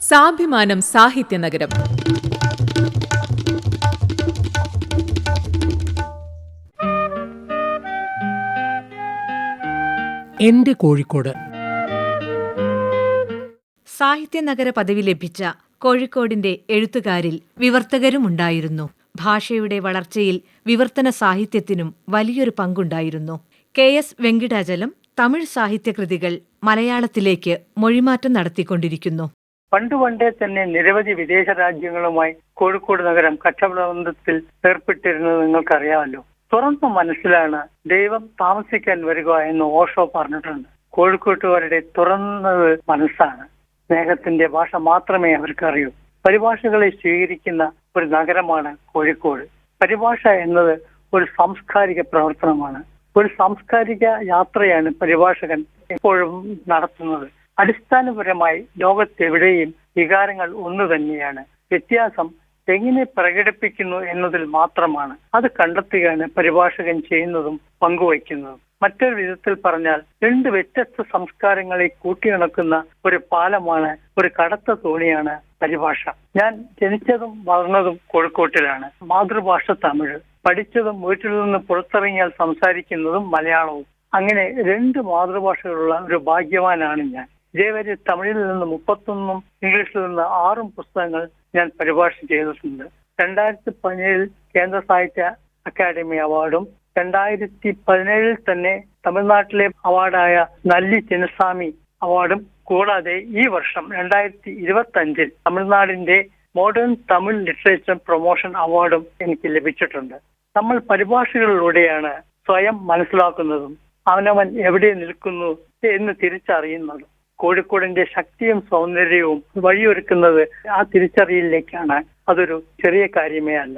സാഭിമാനം സാഹിത്യനഗരം. എന്റെ കോഴിക്കോട്. സാഹിത്യനഗര പദവി ലഭിച്ച കോഴിക്കോടിന്റെ എഴുത്തുകാരിൽ വിവർത്തകരുമുണ്ടായിരുന്നു. ഭാഷയുടെ വളർച്ചയിൽ വിവർത്തന സാഹിത്യത്തിനും വലിയൊരു പങ്കുണ്ടായിരുന്നു. KS വെങ്കിടാചലം തമിഴ് സാഹിത്യകൃതികൾ മലയാളത്തിലേക്ക് മൊഴിമാറ്റം നടത്തിക്കൊണ്ടിരിക്കുന്നു. പണ്ടേ തന്നെ നിരവധി വിദേശ രാജ്യങ്ങളുമായി കോഴിക്കോട് നഗരം കച്ചവടബന്ധത്തിൽ ഏർപ്പെട്ടിരുന്നത് നിങ്ങൾക്കറിയാമല്ലോ. തുറന്ന മനസ്സിലാണ് ദൈവം താമസിക്കാൻ വരിക എന്ന് ഓഷോ പറഞ്ഞിട്ടുണ്ട്. കോഴിക്കോട്ടുകാരുടെ തുറന്നത് മനസ്സാണ്. സ്നേഹത്തിന്റെ ഭാഷ മാത്രമേ അവർക്കറിയൂ. പരിഭാഷകളെ സ്വീകരിക്കുന്ന ഒരു നഗരമാണ് കോഴിക്കോട്. പരിഭാഷ എന്നത് ഒരു സാംസ്കാരിക പ്രവർത്തനമാണ്. ഒരു സാംസ്കാരിക യാത്രയാണ് പരിഭാഷകൻ എപ്പോഴും നടത്തുന്നത്. അടിസ്ഥാനപരമായി ലോകത്തെവിടെയും വികാരങ്ങൾ ഒന്നു തന്നെയാണ്. വ്യത്യാസം എങ്ങനെ പ്രകടിപ്പിക്കുന്നു എന്നതിൽ മാത്രമാണ്. അത് കണ്ടെത്തുകയാണ് പരിഭാഷകൻ ചെയ്യുന്നതും പങ്കുവയ്ക്കുന്നതും. മറ്റൊരു വിധത്തിൽ പറഞ്ഞാൽ രണ്ട് വ്യത്യസ്ത സംസ്കാരങ്ങളെ കൂട്ടിയിണക്കുന്ന ഒരു പാലമാണ്, ഒരു കടത്ത തോണിയാണ് പരിഭാഷ. ഞാൻ ജനിച്ചതും വളർന്നതും കോഴിക്കോട്ടിലാണ്. മാതൃഭാഷ തമിഴ്. പഠിച്ചതും വീട്ടിൽ നിന്ന് പുറത്തിറങ്ങിയാൽ സംസാരിക്കുന്നതും മലയാളവും. അങ്ങനെ രണ്ട് മാതൃഭാഷകളുള്ള ഒരു ഭാഗ്യവാനാണ് ഞാൻ. ഇതേവരെ തമിഴിൽ നിന്ന് 31 ഇംഗ്ലീഷിൽ നിന്ന് 6 പുസ്തകങ്ങൾ ഞാൻ പരിഭാഷ ചെയ്തിട്ടുണ്ട്. 2017 കേന്ദ്ര സാഹിത്യ അക്കാദമി അവാർഡും 2017 തന്നെ തമിഴ്നാട്ടിലെ അവാർഡായ നല്ലി ചിന്നസ്വാമി അവാർഡും കൂടാതെ ഈ വർഷം 2025 തമിഴ്നാടിന്റെ മോഡേൺ തമിഴ് ലിറ്ററേച്ചർ പ്രൊമോഷൻ അവാർഡും എനിക്ക് ലഭിച്ചിട്ടുണ്ട്. നമ്മൾ പരിഭാഷകളിലൂടെയാണ് സ്വയം മനസ്സിലാക്കുന്നതും അവനവൻ എവിടെ നിൽക്കുന്നു എന്ന് തിരിച്ചറിയുന്നതും. കോഴിക്കോടിന്റെ ശക്തിയും സൗന്ദര്യവും വഴിയൊരുക്കുന്നത് ആ തിരിച്ചറിയലിലേക്കാണ്. അതൊരു ചെറിയ കാര്യമേ അല്ല.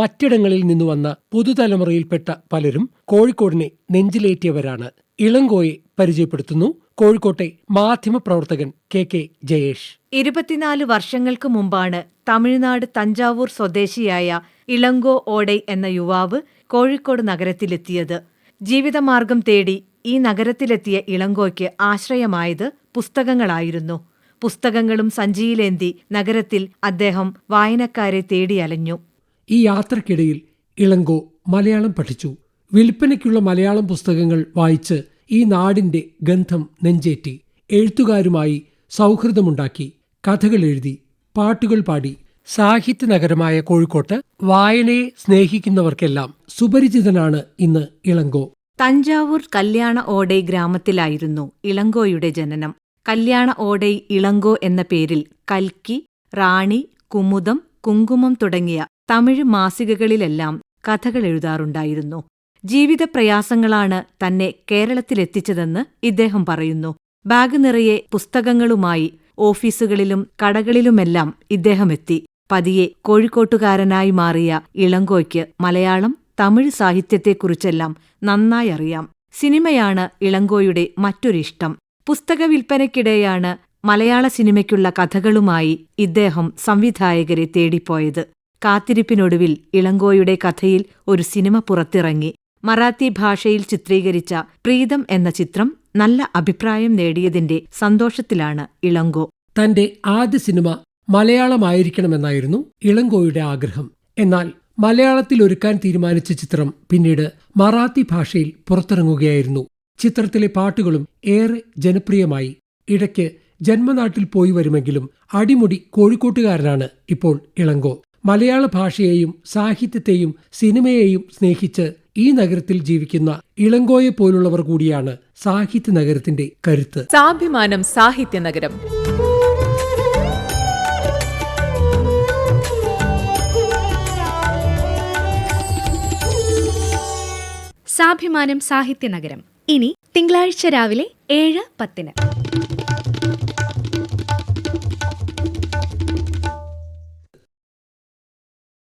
മറ്റിടങ്ങളിൽ നിന്നു വന്ന പുതുതലമുറയിൽപ്പെട്ട പലരും കോഴിക്കോടിനെ നെഞ്ചിലേറ്റിയവരാണ്. ഇളങ്കോയെ പരിചയപ്പെടുത്തുന്നു കോഴിക്കോട്ടെ മാധ്യമപ്രവർത്തകൻ KK ജയേഷ്. 24 വർഷങ്ങൾക്ക് മുമ്പാണ് തമിഴ്നാട് തഞ്ചാവൂർ സ്വദേശിയായ ഇളങ്കോ ഓഡൈ എന്ന യുവാവ് കോഴിക്കോട് നഗരത്തിലെത്തിയത്. ജീവിതമാർഗം തേടി ഈ നഗരത്തിലെത്തിയ ഇളങ്കോയ്ക്ക് ആശ്രയമായത് പുസ്തകങ്ങളായിരുന്നു. പുസ്തകങ്ങളും സഞ്ചിയിലേന്തി നഗരത്തിൽ അദ്ദേഹം വായനക്കാരെ തേടി അലഞ്ഞു. ഈ യാത്രക്കിടയിൽ ഇളങ്കോ മലയാളം പഠിച്ചു. വിൽപ്പനയ്ക്കുള്ള മലയാളം പുസ്തകങ്ങൾ വായിച്ച് ഈ നാടിന്റെ ഗന്ധം നെഞ്ചേറ്റി. എഴുത്തുകാരുമായി സൗഹൃദമുണ്ടാക്കി, കഥകൾ എഴുതി, പാട്ടുകൾ പാടി. സാഹിത്യനഗരമായ കോഴിക്കോട്ട് വായനയെ സ്നേഹിക്കുന്നവർക്കെല്ലാം സുപരിചിതനാണ് ഇന്ന് ഇളങ്കോ. തഞ്ചാവൂർ കല്യാണ ഓടൈ ഗ്രാമത്തിലായിരുന്നു ഇളങ്കോയുടെ ജനനം. കല്യാണ ഓടൈ ഇളങ്കോ എന്ന പേരിൽ കൽക്കി, റാണി, കുമുദം, കുങ്കുമം തുടങ്ങിയ തമിഴ് മാസികകളിലെല്ലാം കഥകൾ എഴുതാറുണ്ടായിരുന്നു. ജീവിത പ്രയാസങ്ങളാണ് തന്നെ കേരളത്തിലെത്തിച്ചതെന്ന് ഇദ്ദേഹം പറയുന്നു. ബാഗ് നിറയെ പുസ്തകങ്ങളുമായി ഓഫീസുകളിലും കടകളിലുമെല്ലാം ഇദ്ദേഹം എത്തി. പതിയെ കോഴിക്കോട്ടുകാരനായി മാറിയ ഇളങ്കോയ്ക്ക് മലയാളം, തമിഴ് സാഹിത്യത്തെക്കുറിച്ചെല്ലാം നന്നായി അറിയാം. സിനിമയാണ് ഇളങ്കോയുടെ മറ്റൊരിഷ്ടം. പുസ്തക വിൽപ്പനയ്ക്കിടെയാണ് മലയാള സിനിമയ്ക്കുള്ള കഥകളുമായി ഇദ്ദേഹം സംവിധായകരെ തേടിപ്പോയത്. കാത്തിരിപ്പിനൊടുവിൽ ഇളങ്കോയുടെ കഥയിൽ ഒരു സിനിമ പുറത്തിറങ്ങി. മറാത്തി ഭാഷയിൽ ചിത്രീകരിച്ച പ്രീതം എന്ന ചിത്രം നല്ല അഭിപ്രായം നേടിയതിന്റെ സന്തോഷത്തിലാണ് ഇളങ്കോ. തന്റെ ആദ്യ സിനിമ മലയാളമായിരിക്കണമെന്നായിരുന്നു ഇളങ്കോയുടെ ആഗ്രഹം. എന്നാൽ മലയാളത്തിൽ ഒരുക്കാൻ തീരുമാനിച്ച ചിത്രം പിന്നീട് മറാത്തി ഭാഷയിൽ പുറത്തിറങ്ങുകയായിരുന്നു. ചിത്രത്തിലെ പാട്ടുകളും ഏറെ ജനപ്രിയമായി. ഇടയ്ക്ക് ജന്മനാട്ടിൽ പോയി വരുമെങ്കിലും അടിമുടി കോഴിക്കോട്ടുകാരനാണ് ഇപ്പോൾ ഇളങ്കോ. മലയാള ഭാഷയെയും സാഹിത്യത്തെയും സിനിമയെയും സ്നേഹിച്ച് ഈ നഗരത്തിൽ ജീവിക്കുന്ന ഇളങ്കോയെ പോലുള്ളവർ കൂടിയാണ് സാഹിത്യ നഗരത്തിന്റെ കരുത്ത്. സാഭിമാനം സാഹിത്യനഗരം. സാഭിമാനം സാഹിത്യനഗരം ഇനി തിങ്കളാഴ്ച രാവിലെ 7:10.